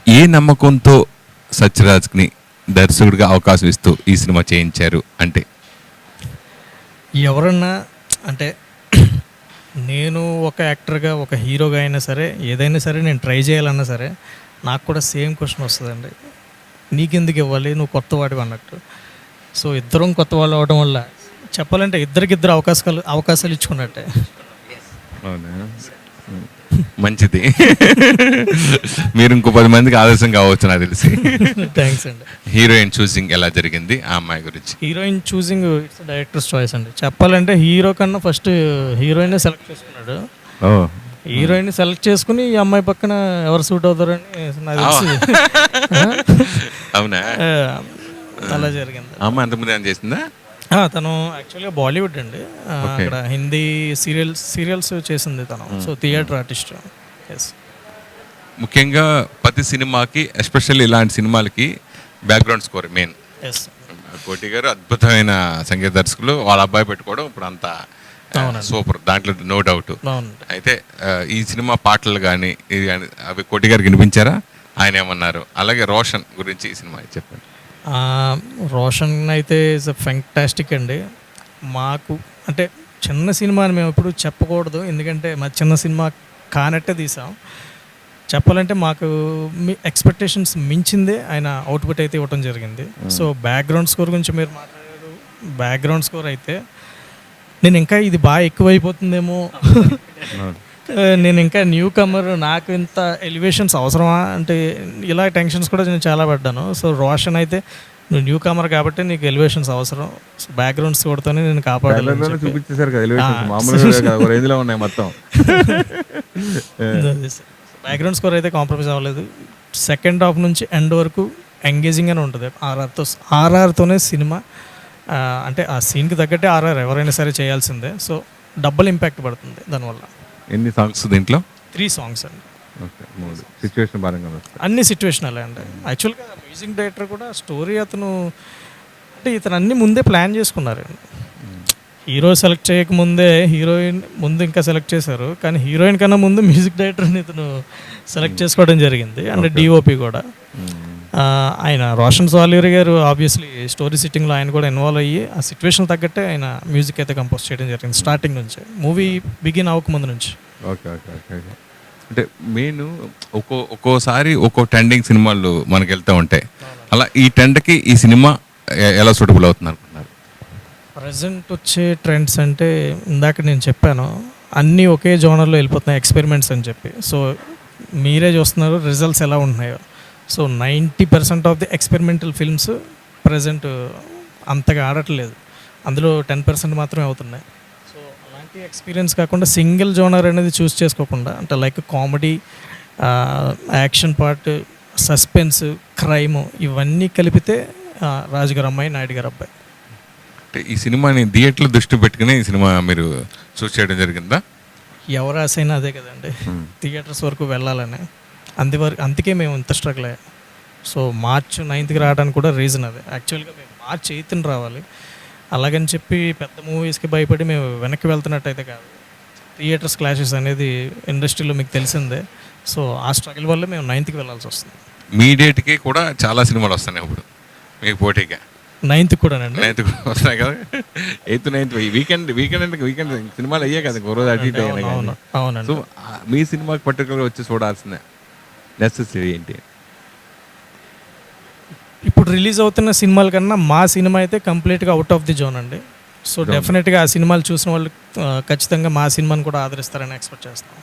ఏ నమ్మకంతో సత్యరాజ్ని దర్శకుడిగా అవకాశం ఇస్తూ ఈ సినిమా చేయించారు అంటే? ఎవరన్నా అంటే నేను ఒక యాక్టర్గా ఒక హీరోగా అయినా సరే ఏదైనా సరే నేను ట్రై చేయాలన్నా సరే నాకు కూడా సేమ్ క్వశ్చన్ వస్తుందండి, నీకెందుకు ఇవ్వాలి, నువ్వు కొత్త వాడివి అన్నట్టు. సో ఇద్దరం కొత్త వాళ్ళు అవడం వల్ల చెప్పాలంటే ఇద్దరికిద్దరు అవకాశాలు ఇచ్చుకున్నట్టే. అవునా, మంచిది. మీరు ఇంకో 10 మందికి ఆదర్శం కావచ్చు నాకు తెలిసి. థ్యాంక్స్ అండి. హీరోయిన్ చూసింగ్ ఎలా జరిగింది ఆ అమ్మాయి గురించి? Heroine choosing it's directors choice అండి. చెప్పాలంటే హీరో కన్నా ఫస్ట్ హీరోయిన్ సెలెక్ట్ చేసుకున్నాడు. హీరోయిన్ సెలెక్ట్ చేసుకుని ఈ అమ్మాయి పక్కన ఎవరు సూట్ అవుతారని నాకు తెలిసి అవునా, అలా జరిగింది. అమ్మాయి అంతకుముందు ఏం చేసిందా? తను యాక్చువల్గా బాలీవుడ్ అండి, అక్కడ హిందీ సీరియల్స్ చేసింది తను. So theatre artist. ఎస్, ముఖ్యంగా ప్రతి సినిమాకి ఎస్పెషల్లీ ఇలాంటి సినిమాలకి బ్యాక్గ్రౌండ్ స్కోర్ మెయిన్. ఎస్, కోటి గారు అద్భుతమైన సంగీత దర్శకులు, వాళ్ళ అబ్బాయి పెట్టుకోవడం ఇప్పుడు అంతా సూపర్, దాంట్లో నో డౌట్. అయితే ఈ సినిమా పాటలు కానీ ఇది కానీ అవి కోటి గారికి వినిపించారా? ఆయన ఏమన్నారు? అలాగే రోషన్ గురించి ఈ సినిమా చెప్పండి. రోషన్ అయితే ఇస్ ఫెంటాస్టిక్ అండి. మాకు అంటే చిన్న సినిమా అని మేము ఎప్పుడు చెప్పకూడదు, ఎందుకంటే మా చిన్న సినిమా కానట్టే తీసాం. చెప్పాలంటే మాకు ఎక్స్పెక్టేషన్స్ మించిందే ఆయన అవుట్పుట్ అయితే ఇవ్వటం జరిగింది. సో బ్యాక్గ్రౌండ్ స్కోర్ గురించి మీరు మాట్లాడారు. బ్యాక్గ్రౌండ్ స్కోర్ అయితే నేను ఇంకా ఇది బాగా ఎక్కువైపోతుందేమో, నేను ఇంకా న్యూ కమర్, నాకు ఇంత ఎలివేషన్స్ అవసరమా అంటే ఇలా టెన్షన్స్ కూడా నేను చాలా పడ్డాను. సో రోషన్ అయితే నువ్వు న్యూ కమర్ కాబట్టి నీకు ఎలివేషన్స్ అవసరం, సో బ్యాక్గ్రౌండ్ స్కోర్తోనే నేను కాపాడాను. బ్యాక్గ్రౌండ్ స్కోర్ అయితే కాంప్రమైజ్ అవ్వలేదు. సెకండ్ హాఫ్ నుంచి ఎండ్ వరకు ఎంగేజింగ్గానే ఉంటుంది. ఆర్ఆర్తోనే సినిమా అంటే ఆ సీన్కి తగ్గట్టే ఆర్ఆర్ ఎవరైనా సరే చేయాల్సిందే. సో డబుల్ ఇంపాక్ట్ పడుతుంది దానివల్ల. ఎన్ని సాంగ్స్ దీంట్లో? 3 సాంగ్స్ అండి. అన్ని సిచ్యువేషనల్ అండి. యాక్చువల్గా మ్యూజిక్ డైరెక్టర్ కూడా స్టోరీ అతను అంటే ఇతను అన్ని ముందే ప్లాన్ చేసుకున్నారండి. హీరో సెలెక్ట్ చేయకముందే హీరోయిన్ ముందు ఇంకా సెలెక్ట్ చేశారు, కానీ హీరోయిన్ కన్నా ముందు మ్యూజిక్ డైరెక్టర్ని ఇతను సెలెక్ట్ చేసుకోవడం జరిగింది. అండ్ డిఓపి కూడా ఆయన రోషన్ సాలియర్ గారు ఆబ్వియస్లీ స్టోరీ సిట్టింగ్లో ఆయన కూడా ఇన్వాల్వ్ అయ్యి ఆ సిచ్యువేషన్ తగ్గట్టే ఆయన మ్యూజిక్ అయితే కంపోజ్ చేయడం జరిగింది స్టార్టింగ్ నుంచి, మూవీ బిగిన్ అవ్వకముందు నుంచి. Okay okay okay. అంటే మెయిన్ ఒక్కోసారి ఒక్కో ట్రెండింగ్ సినిమాలు మనకి వెళ్తూ ఉంటాయి. అలా ఈ ట్రెండ్కి ఈ సినిమా ఎలా సూటబుల్ అవుతుంది అనుకుంటున్నారు? ప్రజెంట్ వచ్చే ట్రెండ్స్ అంటే ఇందాక నేను చెప్పాను, అన్నీ ఒకే జోనర్లో వెళ్ళిపోతున్నాయి ఎక్స్పెరిమెంట్స్ అని చెప్పి. సో మీరే చూస్తున్నారు రిజల్ట్స్ ఎలా ఉంటున్నాయో. So 90% of the experimental films present అంతగా ఆడట్లేదు, అందులో 10% మాత్రమే అవుతున్నాయి. సో అలాంటి ఎక్స్పీరియన్స్ కాకుండా సింగిల్ జోనర్ అనేది చూస్ చేసుకోకుండా అంటే like comedy, action part, suspense, crime ఇవన్నీ కలిపితే రాజుగారు అమ్మాయి, నాయుడు గారు అబ్బాయి. అంటే ఈ సినిమాని థియేటర్లో దృష్టి పెట్టుకుని ఈ సినిమా మీరు చూస్ చేయడం జరిగిందా? ఎవరు ఆశైనా అదే కదండి, థియేటర్స్ వరకు వెళ్ళాలని. అందుకే మేము ఇంత స్ట్రగుల్ అయ్యాం. సో మార్చ్ 9th రావడానికి కూడా రీజన్ అదే. యాక్చువల్గా మేము మార్చ్ 8th రావాలి, అలాగని చెప్పి పెద్ద మూవీస్కి భయపడి మేము వెనక్కి వెళ్తున్నట్టయితే కాదు. థియేటర్స్ క్లాషెస్ అనేది ఇండస్ట్రీలో మీకు తెలిసిందే. సో ఆ స్ట్రగుల్ వల్ల మేము 9th వెళ్ళాల్సి వస్తుంది. మీ డేట్కి కూడా చాలా సినిమాలు వస్తున్నాయి ఇప్పుడు మీకు పోటీగా. 9th కూడానండి. 9th కూడా వస్తున్నాయి కదా. 8th 9th వీకెండ్ సినిమాలు అయ్యే కదా, ఒక రోజు అటు ఇటు అయినా. అవునండి. సో మీ సినిమాకి పర్టికులర్గా వచ్చి చూడాల్సిందే నెసెసరీ ఏంటి? ఇప్పుడు రిలీజ్ అవుతున్న సినిమాల కన్నా మా సినిమా అయితే కంప్లీట్గా అవుట్ ఆఫ్ ది జోన్ అండి. సో డెఫినెట్గా ఆ సినిమాలు చూసిన వాళ్ళు ఖచ్చితంగా మా సినిమాని కూడా ఆదరిస్తారని ఎక్స్పెక్ట్ చేస్తాం.